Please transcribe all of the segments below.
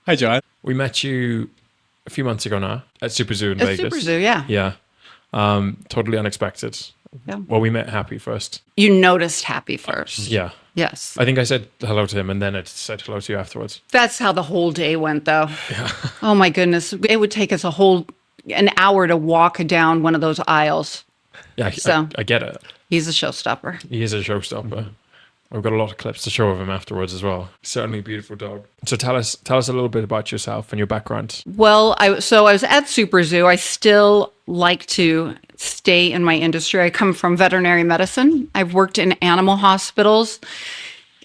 Hi, Joanne. We met you a few months ago now at Super Zoo in A super Vegas. zoo, yeah. Yeah. Totally unexpected. Yeah. Well, we met Happy first. You noticed Happy first. Yeah. Yes. I think I said hello to him and then I said hello to you afterwards. That's how the whole day went, though. Yeah. Oh my goodness. It would take us an hour to walk down one of those aisles. Yeah, So I get it. he's a showstopper. He is a showstopper. We've got a lot of clips to show of him afterwards as well. Certainly a beautiful dog. So tell us a little bit about yourself and your background. Well, I was at Super Zoo. I still like to stay in my industry. I come from veterinary medicine. I've worked in animal hospitals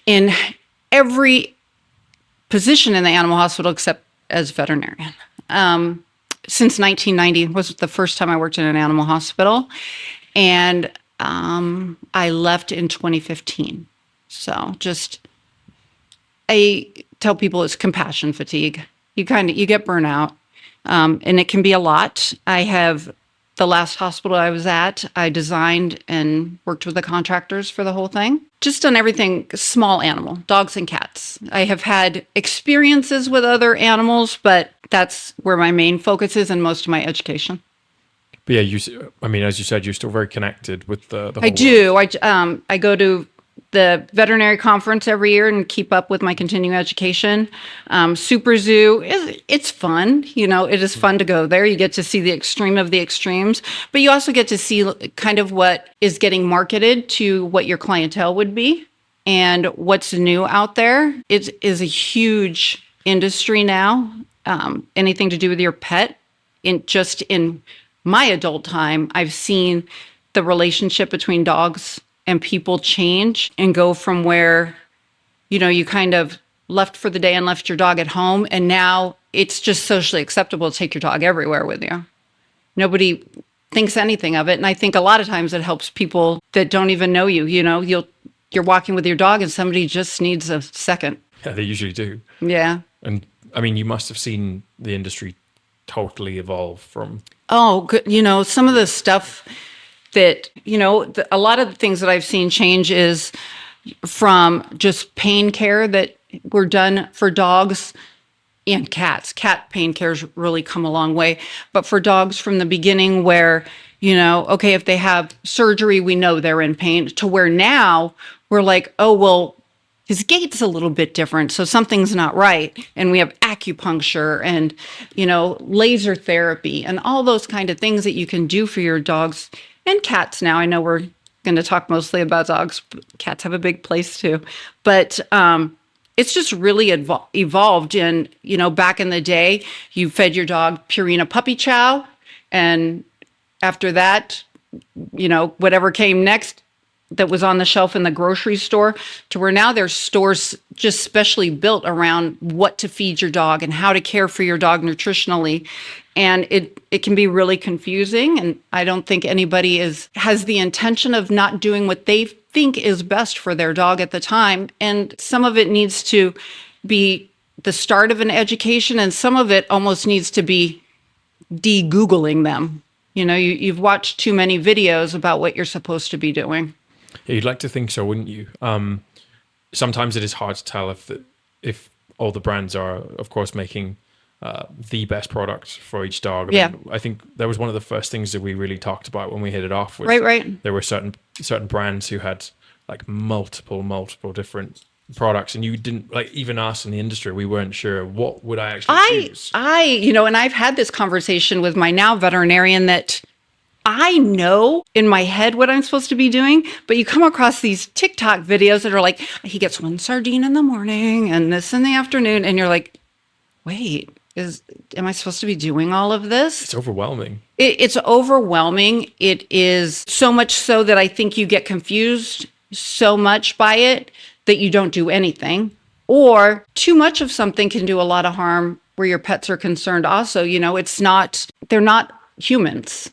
in every position in the animal hospital except as veterinarian. Since 1990 was the first time I worked in an animal hospital, and I left in 2015. So I tell people it's compassion fatigue. You get burnout, and it can be a lot. The last hospital I was at, I designed and worked with the contractors for the whole thing. Just done everything small animal, dogs and cats. I have had experiences with other animals, but that's where my main focus is and most of my education. But yeah, as you said, you're still very connected with the whole I do. world. I go to the veterinary conference every year and keep up with my continuing education. Super Zoo it's fun. It is fun to go there. You get to see the extreme of the extremes, but you also get to see kind of what is getting marketed to what your clientele would be and what's new out there. It is a huge industry now. Anything to do with your pet. In my adult time, I've seen the relationship between dogs and people change and go from where, you kind of left for the day and left your dog at home. And now it's just socially acceptable to take your dog everywhere with you. Nobody thinks anything of it. And I think a lot of times it helps people that don't even know you. You're walking with your dog and somebody just needs a second. Yeah, they usually do. Yeah. And you must have seen the industry totally evolve from. Oh, good. Some of the stuff that, a lot of the things that I've seen change is from just pain care that were done for dogs and cats. Cat pain care's really come a long way. But for dogs from the beginning where, okay, if they have surgery, we know they're in pain, to where now we're like, oh, well, his gait's a little bit different, so something's not right. And we have acupuncture and, laser therapy and all those kind of things that you can do for your dogs and cats now. I know we're going to talk mostly about dogs. But cats have a big place too. But it's just really evolved. And, back in the day, you fed your dog Purina puppy chow. And after that, whatever came next, that was on the shelf in the grocery store, to where now there's stores just specially built around what to feed your dog and how to care for your dog nutritionally. And it can be really confusing. And I don't think anybody has the intention of not doing what they think is best for their dog at the time. And some of it needs to be the start of an education, and some of it almost needs to be de-Googling them. You've watched too many videos about what you're supposed to be doing. Yeah, you'd like to think so, wouldn't you? Sometimes it is hard to tell if all the brands are, of course, making the best product for each dog. I think that was one of the first things that we really talked about when we hit it off. Was Right. There were certain brands who had like multiple different products, and you didn't, like, even us in the industry, we weren't sure what would I actually choose. And I've had this conversation with my now veterinarian that I know in my head what I'm supposed to be doing, but you come across these TikTok videos that are like, he gets one sardine in the morning and this in the afternoon. And you're like, wait, am I supposed to be doing all of this? It's overwhelming. It's overwhelming. It is so much so that I think you get confused so much by it that you don't do anything. Or too much of something can do a lot of harm where your pets are concerned also. They're not humans.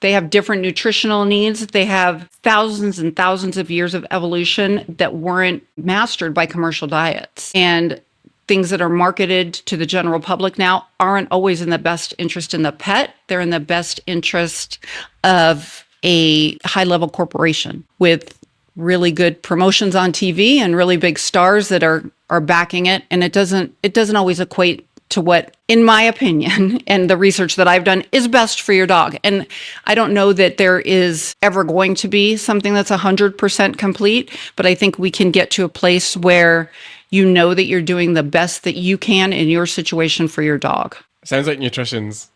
They have different nutritional needs. They have thousands and thousands of years of evolution that weren't mastered by commercial diets. And things that are marketed to the general public now aren't always in the best interest in the pet. They're in the best interest of a high-level corporation with really good promotions on TV and really big stars that are backing it. And it doesn't always equate to what, in my opinion, and the research that I've done, is best for your dog. And I don't know that there is ever going to be something that's 100% complete, but I think we can get to a place where you know that you're doing the best that you can in your situation for your dog. Sounds like nutrition's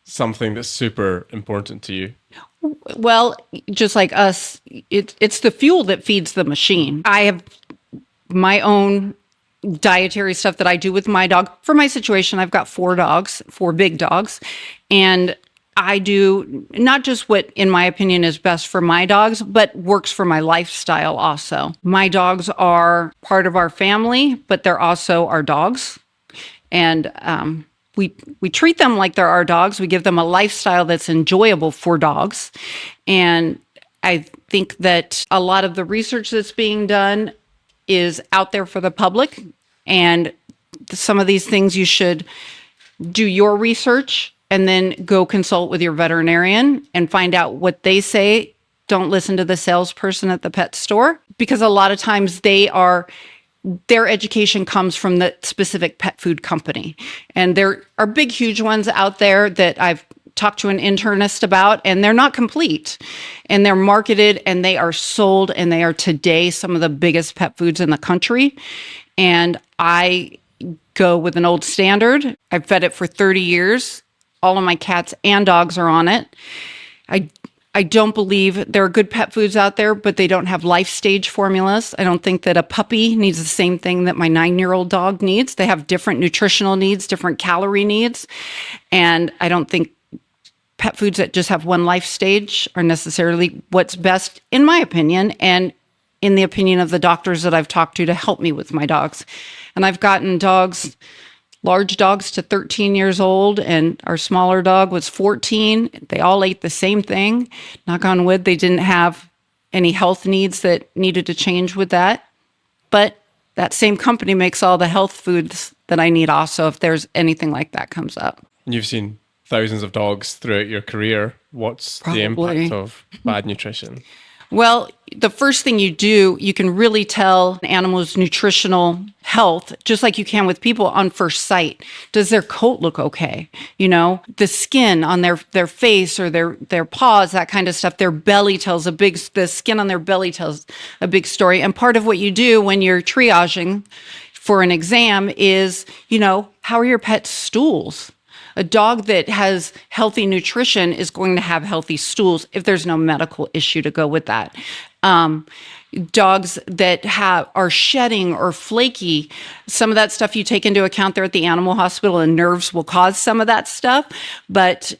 something that's super important to you. Well, just like us, it's the fuel that feeds the machine. I have my own dietary stuff that I do with my dog. For my situation, I've got 4 dogs, 4 big dogs, and I do not just what, in my opinion, is best for my dogs, but works for my lifestyle also. My dogs are part of our family, but they're also our dogs. And we treat them like they're our dogs. We give them a lifestyle that's enjoyable for dogs. And I think that a lot of the research that's being done is out there for the public. And some of these things you should do your research and then go consult with your veterinarian and find out what they say. Don't listen to the salesperson at the pet store, because a lot of times their education comes from the specific pet food company. And there are big, huge ones out there that I've talked to an internist about, and they're not complete. And they're marketed and they are sold, and they are today some of the biggest pet foods in the country. And I go with an old standard. I've fed it for 30 years. All of my cats and dogs are on it. I don't believe there are good pet foods out there, but they don't have life stage formulas. I don't think that a puppy needs the same thing that my 9-year-old dog needs. They have different nutritional needs, different calorie needs. And I don't think pet foods that just have one life stage are necessarily what's best, in my opinion, and in the opinion of the doctors that I've talked to help me with my dogs. And I've gotten dogs, large dogs, to 13 years old, and our smaller dog was 14. They all ate the same thing. Knock on wood, they didn't have any health needs that needed to change with that. But that same company makes all the health foods that I need also, if there's anything like that comes up. You've seen thousands of dogs throughout your career. What's the impact of bad nutrition? Well, the first thing you do, you can really tell an animal's nutritional health, just like you can with people, on first sight. Does their coat look okay? You know, the skin on their face or their paws, that kind of stuff. Their belly the skin on their belly tells a big story. And part of what you do when you're triaging for an exam is, how are your pet's stools? A dog that has healthy nutrition is going to have healthy stools if there's no medical issue to go with that. Dogs that are shedding or flaky, some of that stuff you take into account there at the animal hospital, and nerves will cause some of that stuff. But,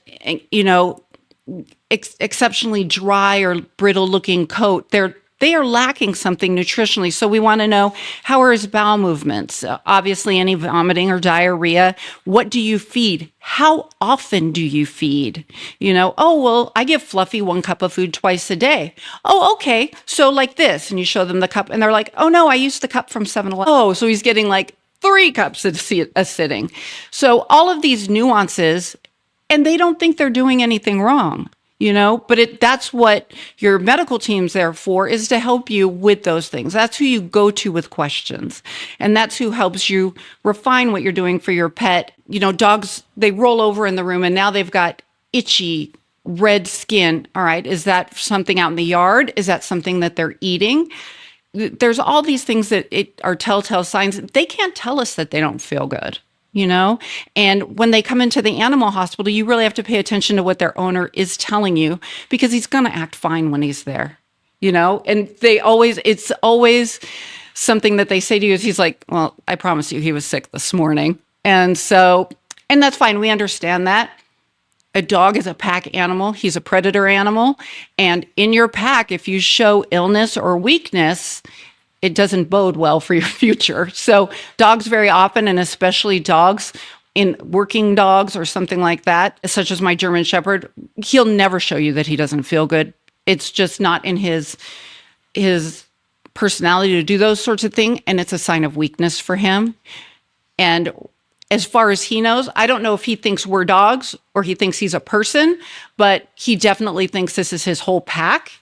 exceptionally dry or brittle looking coat, they are lacking something nutritionally. So we want to know, how are his bowel movements? Obviously, any vomiting or diarrhea. What do you feed? How often do you feed? I give Fluffy 1 cup of food twice a day. Oh, okay. So like this. And you show them the cup and they're like, oh no, I used the cup from 7-Eleven. Oh, so he's getting like 3 cups a sitting. So all of these nuances, and they don't think they're doing anything wrong. But that's what your medical team's there for, is to help you with those things. That's who you go to with questions. And that's who helps you refine what you're doing for your pet. Dogs, they roll over in the room and now they've got itchy red skin. All right. Is that something out in the yard? Is that something that they're eating? There's all these things that are telltale signs. They can't tell us that they don't feel good. And when they come into the animal hospital, you really have to pay attention to what their owner is telling you, because he's going to act fine when he's there, and it's always something that they say to you is, he's like, well, I promise you he was sick this morning. And that's fine. We understand that. A dog is a pack animal. He's a predator animal. And in your pack, if you show illness or weakness, it doesn't bode well for your future. So dogs very often, and especially dogs in working dogs or something like that, such as my German Shepherd, he'll never show you that he doesn't feel good. It's just not in his personality to do those sorts of things. And it's a sign of weakness for him. And as far as he knows, I don't know if he thinks we're dogs or he thinks he's a person, but he definitely thinks this is his whole pack.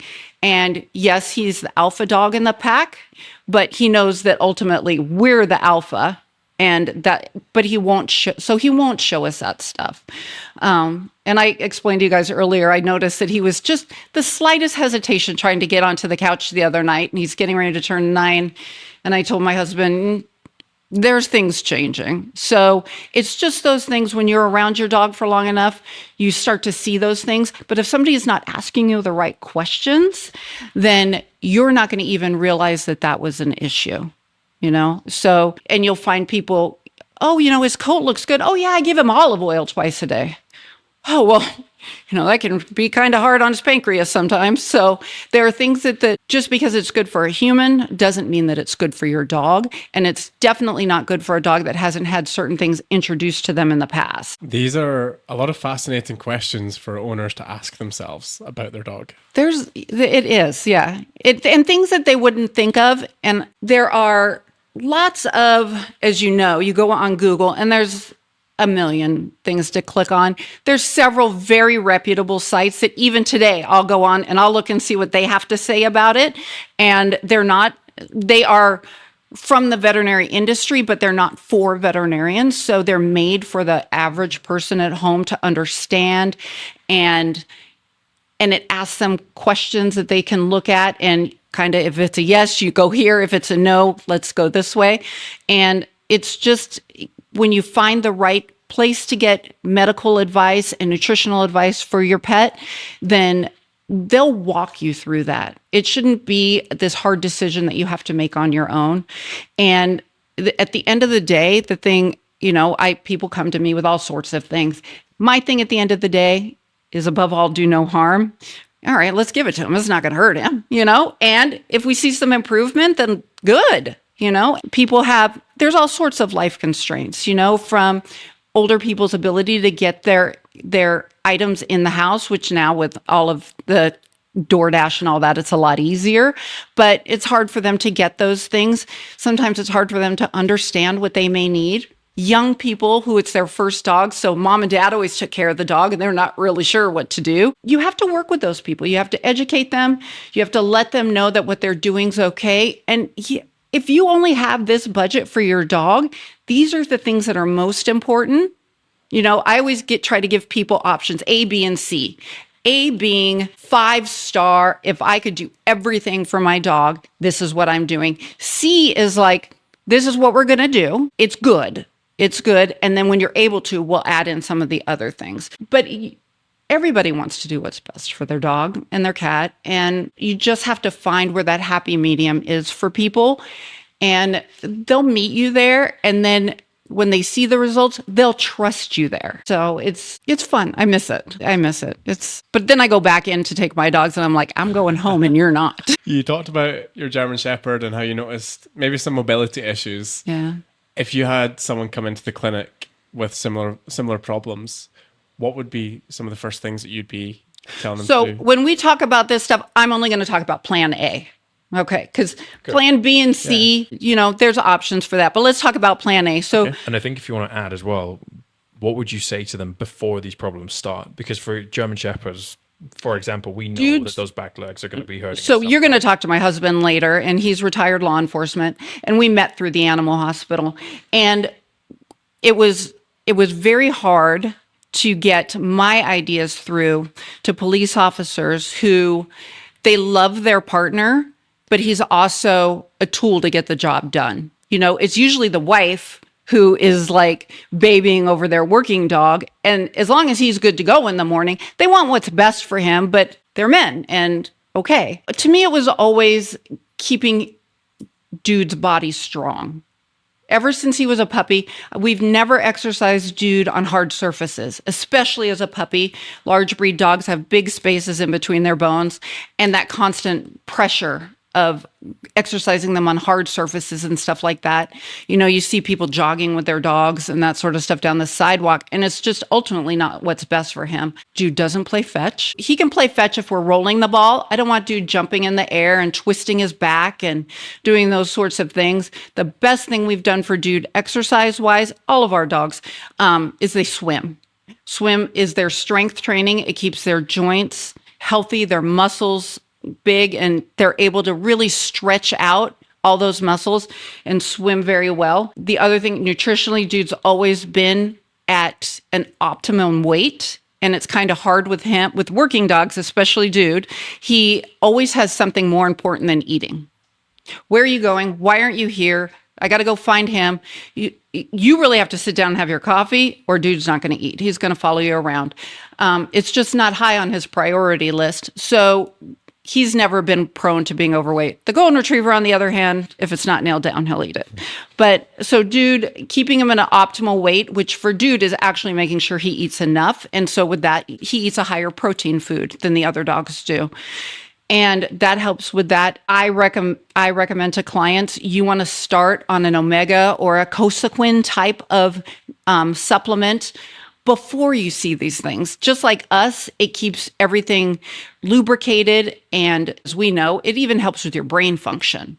And yes, he's the alpha dog in the pack, but he knows that ultimately we're the alpha but he won't he won't show us that stuff. And I explained to you guys earlier, I noticed that he was just the slightest hesitation trying to get onto the couch the other night, and he's getting ready to turn 9. And I told my husband, there's things changing. So it's just those things when you're around your dog for long enough, you start to see those things. But if somebody is not asking you the right questions, then you're not going to even realize that that was an issue. So, and you'll find people, oh, his coat looks good. Oh yeah, I give him olive oil twice a day. Oh, well, that can be kind of hard on his pancreas sometimes. So there are things that just because it's good for a human doesn't mean that it's good for your dog. And it's definitely not good for a dog that hasn't had certain things introduced to them in the past. These are a lot of fascinating questions for owners to ask themselves about their dog. It is, yeah. And things that they wouldn't think of. And there are lots of, as you know, you go on Google and there's a million things to click on. There's several very reputable sites that even today I'll go on and I'll look and see what they have to say about it. And they are from the veterinary industry, but they're not for veterinarians. So they're made for the average person at home to understand. And it asks them questions that they can look at, and kind of, if it's a yes, you go here. If it's a no, let's go this way. And it's just when you find the right place to get medical advice and nutritional advice for your pet, then they'll walk you through that. It shouldn't be this hard decision that you have to make on your own. And at the end of the day, the thing, people come to me with all sorts of things. My thing at the end of the day is, above all, do no harm. All right, let's give it to him. It's not going to hurt him, And if we see some improvement, then good. There's all sorts of life constraints, from older people's ability to get their items in the house, which now with all of the DoorDash and all that, it's a lot easier, but it's hard for them to get those things. Sometimes it's hard for them to understand what they may need. Young people who it's their first dog, so mom and dad always took care of the dog and they're not really sure what to do. You have to work with those people. You have to educate them. You have to let them know that what they're doing is okay. And if you only have this budget for your dog, these are the things that are most important. I always try to give people options, A, B, and C. A being 5-star. If I could do everything for my dog, this is what I'm doing. C is like, this is what we're going to do. It's good. It's good. And then when you're able to, we'll add in some of the other things. But everybody wants to do what's best for their dog and their cat. And you just have to find where that happy medium is for people. And they'll meet you there. And then when they see the results, they'll trust you there. So it's fun. I miss it. But then I go back in to take my dogs and I'm like, I'm going home and you're not. You talked about your German Shepherd and how you noticed maybe some mobility issues. Yeah. If you had someone come into the clinic with similar problems, what would be some of the first things that you'd be telling them to do? So when we talk about this stuff, I'm only going to talk about plan A. Okay, because plan B and C, there's options for that. But let's talk about plan A. So, and I think if you want to add as well, what would you say to them before these problems start? Because for German Shepherds, for example, we know that those back legs are going to be hurting. So you're going to talk to my husband later, and he's retired law enforcement, and we met through the animal hospital. And it was very hard to get my ideas through to police officers who, they love their partner, but he's also a tool to get the job done. It's usually the wife who is like babying over their working dog. And as long as he's good to go in the morning, they want what's best for him, but they're men. And okay. To me, it was always keeping Dude's body strong. Ever since he was a puppy, we've never exercised Dude on hard surfaces, especially as a puppy. Large breed dogs have big spaces in between their bones, and that constant pressure of exercising them on hard surfaces and stuff like that. You see people jogging with their dogs and that sort of stuff down the sidewalk, and it's just ultimately not what's best for him. Dude doesn't play fetch. He can play fetch if we're rolling the ball. I don't want Dude jumping in the air and twisting his back and doing those sorts of things. The best thing we've done for Dude exercise-wise, all of our dogs, is they swim. Swim is their strength training. It keeps their joints healthy, their muscles big, and they're able to really stretch out all those muscles and swim very well. The other thing, nutritionally, dude's always been at an optimum weight. And it's kind of hard with him, with working dogs, especially Dude. He always has something more important than eating. Where are you going? Why aren't you here? I got to go find him. You really have to sit down and have your coffee, or Dude's not going to eat. He's going to follow you around. It's just not high on his priority list. So he's never been prone to being overweight. The golden retriever, on the other hand, if it's not nailed down, he'll eat it. But so Dude, keeping him in an optimal weight, which for Dude is actually making sure he eats enough. And so with that, he eats a higher protein food than the other dogs do. And that helps with that. I recommend to clients, you want to start on an omega or a cosequin type of supplement before you see these things. Just like us, it keeps everything lubricated. And as we know, it even helps with your brain function.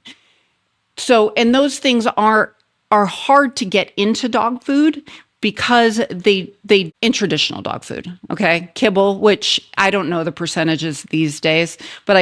So, and those things are hard to get into dog food because they in traditional dog food, okay? Kibble, which I don't know the percentages these days, but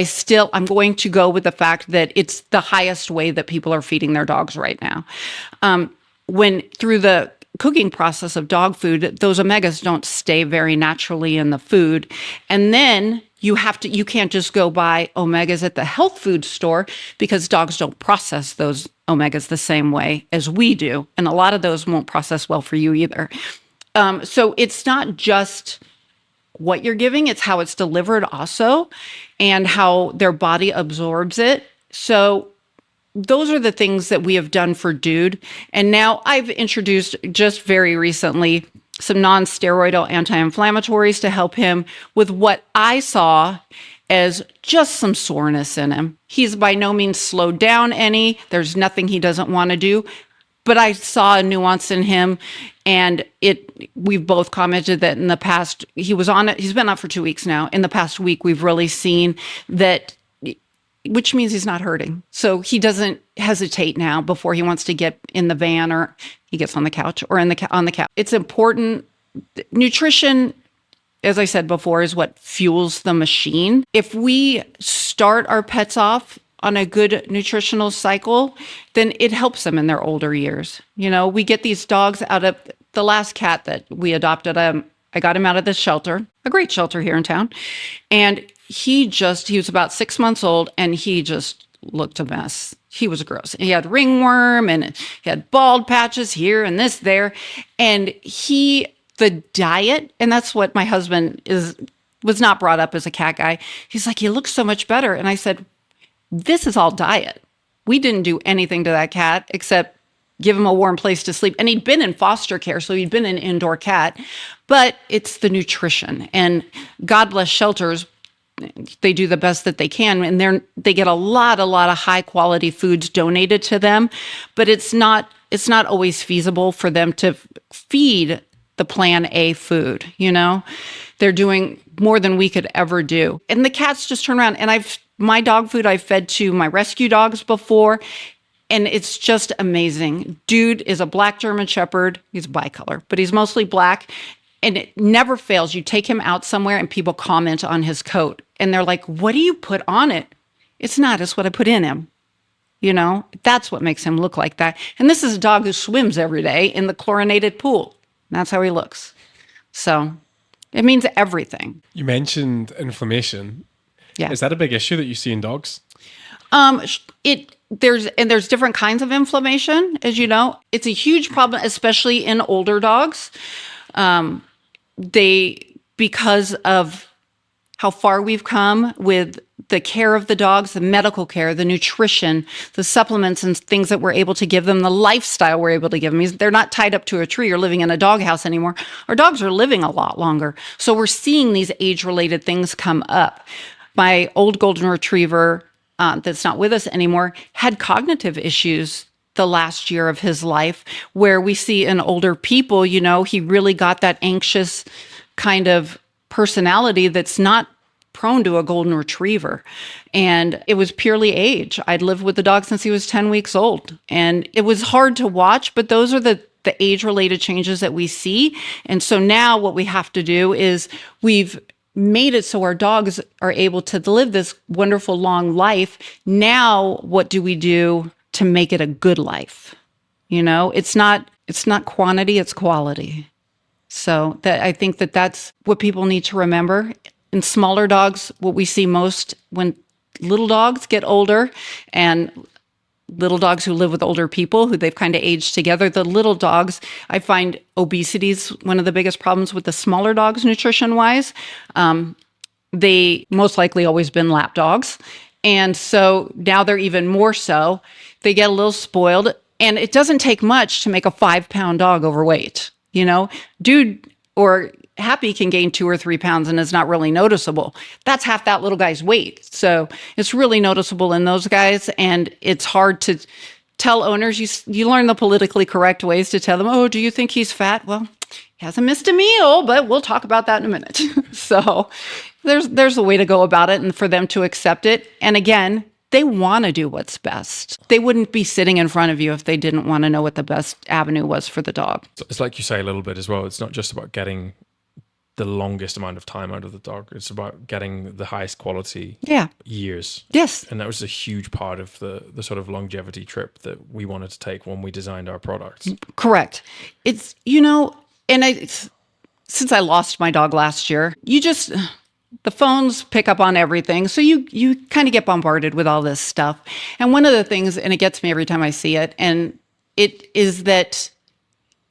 I'm going to go with the fact that it's the highest way that people are feeding their dogs right now. When through the cooking process of dog food, those omegas don't stay very naturally in the food. And then you can't just go buy omegas at the health food store because dogs don't process those omegas the same way as we do. And a lot of those won't process well for you either. So it's not just what you're giving, it's how it's delivered also and how their body absorbs it. So those are the things that we have done for Dude. And now I've introduced just very recently some non-steroidal anti-inflammatories to help him with what I saw as just some soreness in him. He's by no means slowed down any. There's nothing he doesn't want to do. But I saw a nuance in him, and we've both commented that in the past, he's been out for 2 weeks now. In the past week, we've really seen that, which means he's not hurting. So he doesn't hesitate now before he wants to get in the van or he gets on the couch or on the couch. It's important. Nutrition, as I said before, is what fuels the machine. If we start our pets off on a good nutritional cycle, then it helps them in their older years. You know, we get these dogs out of the last cat that we adopted. I got him out of this shelter, a great shelter here in town. And he was about 6 months old and he just looked a mess. He was gross. He had ringworm and he had bald patches here and this there. And the diet, and that's what my husband was not brought up as a cat guy. He's like, he looks so much better. And I said, this is all diet. We didn't do anything to that cat except give him a warm place to sleep. And he'd been in foster care, so he'd been an indoor cat. But it's the nutrition. And God bless shelters. They do the best that they can, and they get a lot of high quality foods donated to them. But it's not always feasible for them to feed the Plan A food, you know? They're doing more than we could ever do. And the cats just turn around. And my dog food I've fed to my rescue dogs before, and it's just amazing. Dude is a black German Shepherd. He's bicolor, but he's mostly black. And it never fails. You take him out somewhere and people comment on his coat. And they're like, what do you put on it? It's what I put in him. You know, that's what makes him look like that. And this is a dog who swims every day in the chlorinated pool. That's how he looks. So it means everything. You mentioned inflammation. Yeah. Is that a big issue that you see in dogs? There's different kinds of inflammation, as you know. It's a huge problem, especially in older dogs. Because of how far we've come with the care of the dogs, the medical care, the nutrition, the supplements and things that we're able to give them, the lifestyle we're able to give them. They're not tied up to a tree or living in a doghouse anymore. Our dogs are living a lot longer. So we're seeing these age-related things come up. My old golden retriever, that's not with us anymore, had cognitive issues the last year of his life, where we see in older people, you know, he really got that anxious kind of personality that's not prone to a golden retriever. And it was purely age. I'd lived with the dog since he was 10 weeks old. And it was hard to watch, but those are the age-related changes that we see. And so now what we have to do is we've made it so our dogs are able to live this wonderful long life. Now, what do we do to make it a good life. It's not quantity, it's quality. So that I think that that's what people need to remember. In smaller dogs, what we see most when little dogs get older, and little dogs who live with older people who they've kind of aged together, the little dogs, I find obesity is one of the biggest problems with the smaller dogs nutrition wise. They most likely always been lap dogs. And so now they're even more so. They get a little spoiled, and it doesn't take much to make a 5-pound dog overweight. Dude or Happy can gain 2 or 3 pounds and is not really noticeable. That's half that little guy's weight. So it's really noticeable in those guys. And it's hard to tell owners. You learn the politically correct ways to tell them, oh, do you think he's fat? Well, he hasn't missed a meal, but we'll talk about that in a minute. So there's a way to go about it and for them to accept it. And again, they want to do what's best. They wouldn't be sitting in front of you if they didn't want to know what the best avenue was for the dog. It's like you say a little bit as well. It's not just about getting the longest amount of time out of the dog. It's about getting the highest quality years. Yes. And that was a huge part of the sort of longevity trip that we wanted to take when we designed our products. Correct. It's, since I lost my dog last year, the phones pick up on everything. So you kind of get bombarded with all this stuff. And one of the things, and it gets me every time I see it, and it is that,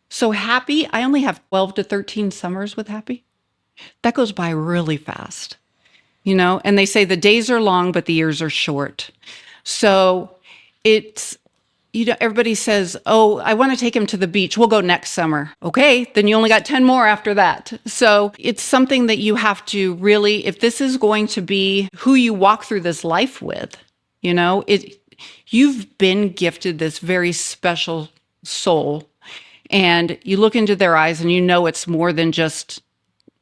so Happy, I only have 12 to 13 summers with Happy. That goes by really fast, and they say the days are long, but the years are short. So it's, everybody says, oh, I want to take him to the beach. We'll go next summer. Okay, then you only got 10 more after that. So it's something that you have to really, if this is going to be who you walk through this life with, you've been gifted this very special soul, and you look into their eyes and it's more than just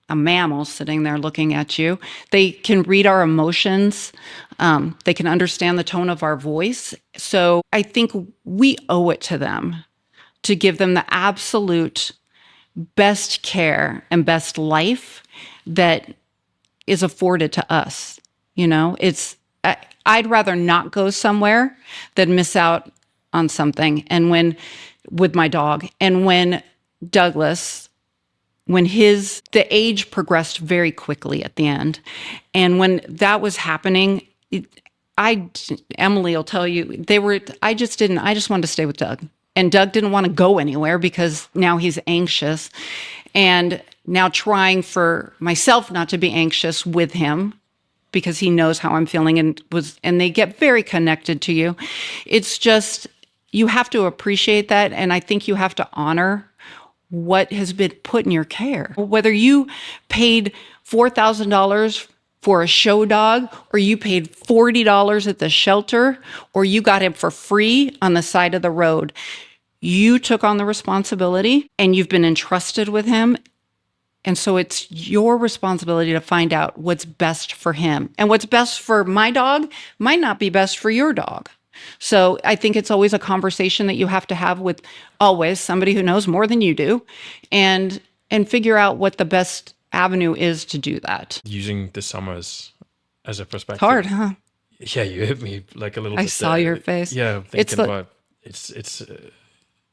a mammal sitting there looking at you. They can read our emotions. They can understand the tone of our voice. So I think we owe it to them to give them the absolute best care and best life that is afforded to us. I'd rather not go somewhere than miss out on something. And with my dog, and when Douglas, the age progressed very quickly at the end. And when that was happening, Emily will tell you, I just wanted to stay with Doug. And Doug didn't want to go anywhere because now he's anxious. And now trying for myself not to be anxious with him because he knows how I'm feeling and they get very connected to you. It's just, you have to appreciate that. And I think you have to honor what has been put in your care. Whether you paid $4,000 for a show dog, or you paid $40 at the shelter, or you got him for free on the side of the road, you took on the responsibility and you've been entrusted with him. And so it's your responsibility to find out what's best for him. And what's best for my dog might not be best for your dog. So I think it's always a conversation that you have to have with always somebody who knows more than you do, and figure out what the best avenue is to do that. Using the summers as a perspective. Hard, huh? Yeah, you hit me like a little bit. I saw your face. Yeah, thinking about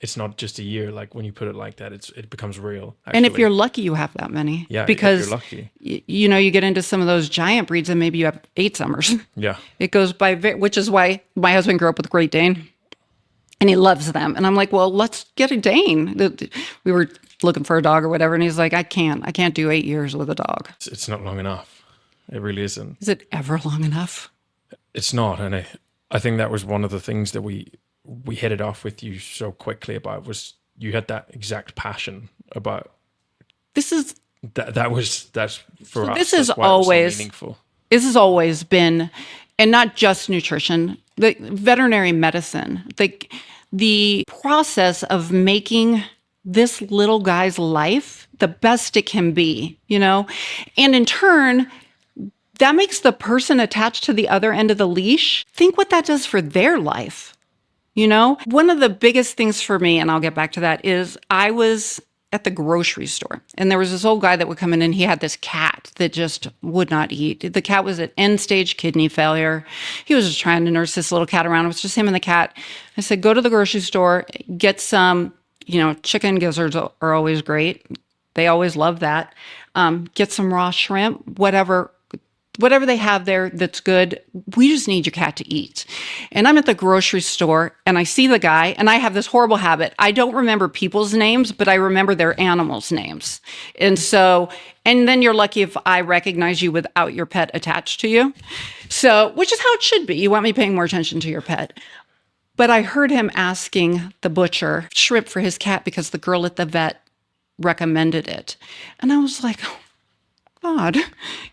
it's not just a year. Like when you put it like that, it becomes real. Actually. And if you're lucky, you have that many. Yeah, because if you're lucky. You get into some of those giant breeds and maybe you have 8 summers. Yeah. It goes by, which is why my husband grew up with Great Dane and he loves them. And I'm like, well, let's get a Dane. We were looking for a dog or whatever. And he's like, I can't do 8 years with a dog. It's not long enough. It really isn't. Is it ever long enough? It's not. And I think that was one of the things that we hit it off with you so quickly about, was you had that exact passion about this is that's for so us. This is always so meaningful. This has always been, and not just nutrition, the veterinary medicine, the process of making this little guy's life the best it can be, and in turn, that makes the person attached to the other end of the leash think what that does for their life. One of the biggest things for me, and I'll get back to that, is I was at the grocery store. And there was this old guy that would come in and he had this cat that just would not eat. The cat was at end stage kidney failure. He was just trying to nurse this little cat around. It was just him and the cat. I said, go to the grocery store, get some, chicken gizzards are always great. They always love that. Get some raw shrimp, whatever they have there that's good. We just need your cat to eat. And I'm at the grocery store and I see the guy, and I have this horrible habit. I don't remember people's names, but I remember their animals' names. And then you're lucky if I recognize you without your pet attached to you. So, which is how it should be. You want me paying more attention to your pet. But I heard him asking the butcher shrimp for his cat because the girl at the vet recommended it. And I was like, God,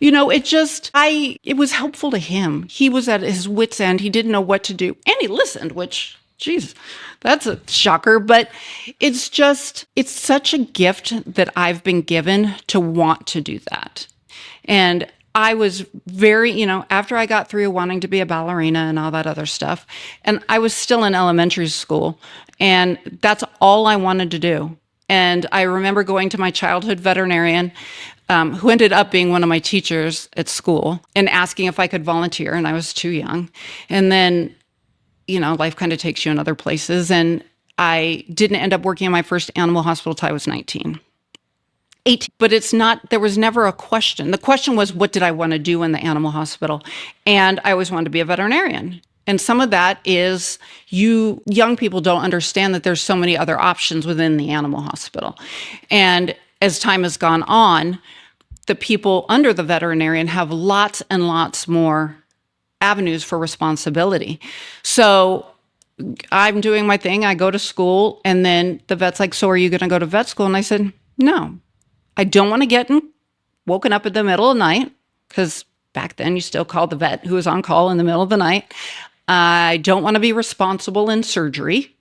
it was helpful to him. He was at his wit's end. He didn't know what to do. And he listened, which, geez, that's a shocker. But it's such a gift that I've been given to want to do that. And I was very, after I got through wanting to be a ballerina and all that other stuff, and I was still in elementary school, and that's all I wanted to do. And I remember going to my childhood veterinarian, who ended up being one of my teachers at school, and asking if I could volunteer, and I was too young. And then, life kind of takes you in other places, and I didn't end up working in my first animal hospital till I was 19. 18. But there was never a question. The question was, what did I want to do in the animal hospital? And I always wanted to be a veterinarian. And some of that is young people don't understand that there's so many other options within the animal hospital. And as time has gone on, the people under the veterinarian have lots and lots more avenues for responsibility. So I'm doing my thing. I go to school, and then the vet's like, so are you going to go to vet school? And I said, no, I don't want to get woken up in the middle of the night, because back then you still called the vet who was on call in the middle of the night. I don't want to be responsible in surgery.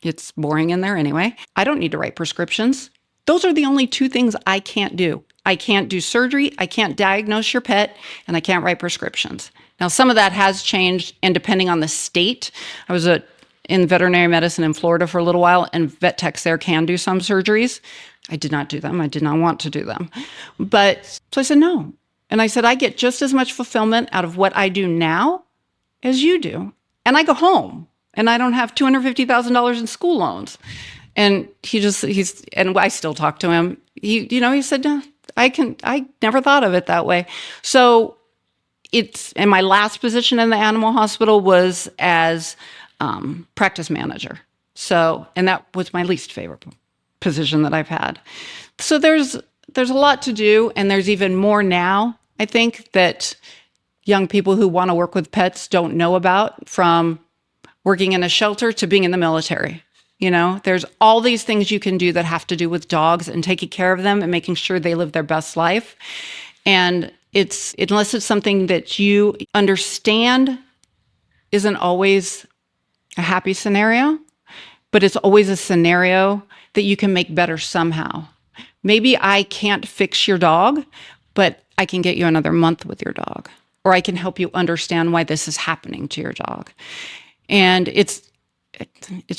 It's boring in there anyway. I don't need to write prescriptions. Those are the only two things I can't do. I can't do surgery, I can't diagnose your pet, and I can't write prescriptions. Now, some of that has changed, and depending on the state, I was in veterinary medicine in Florida for a little while, and vet techs there can do some surgeries. I did not do them. I did not want to do them. So I said no. And I said, I get just as much fulfillment out of what I do now as you do. And I go home, and I don't have $250,000 in school loans. And and I still talk to him. He said, no, I never thought of it that way. So and my last position in the animal hospital was as practice manager. And that was my least favorite position that I've had. So there's a lot to do, and there's even more now, I think, that young people who want to work with pets don't know about, from working in a shelter to being in the military. There's all these things you can do that have to do with dogs and taking care of them and making sure they live their best life. And unless it's something that you understand, isn't always a happy scenario, but it's always a scenario that you can make better somehow. Maybe I can't fix your dog, but I can get you another month with your dog, or I can help you understand why this is happening to your dog. And it's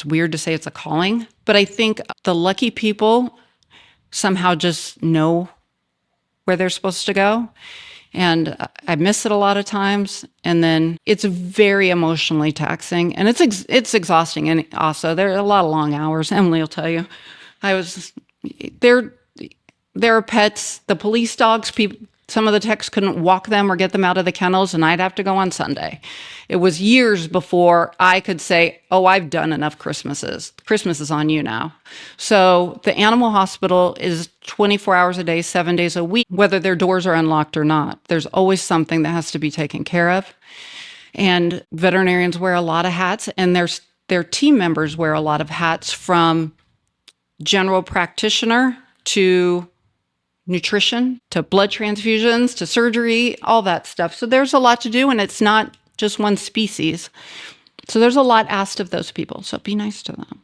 weird to say it's a calling, but I think the lucky people somehow just know where they're supposed to go. And I miss it a lot of times. And then it's very emotionally taxing, and it's exhausting. And also there are a lot of long hours. Emily will tell you. There are pets, the police dogs, some of the techs couldn't walk them or get them out of the kennels, and I'd have to go on Sunday. It was years before I could say, oh, I've done enough Christmases. Christmas is on you now. So the animal hospital is 24 hours a day, 7 days a week, whether their doors are unlocked or not. There's always something that has to be taken care of. And veterinarians wear a lot of hats, and their team members wear a lot of hats, from general practitioner to nutrition, to blood transfusions, to surgery, all that stuff. So there's a lot to do, and it's not just one species. So there's a lot asked of those people. So be nice to them.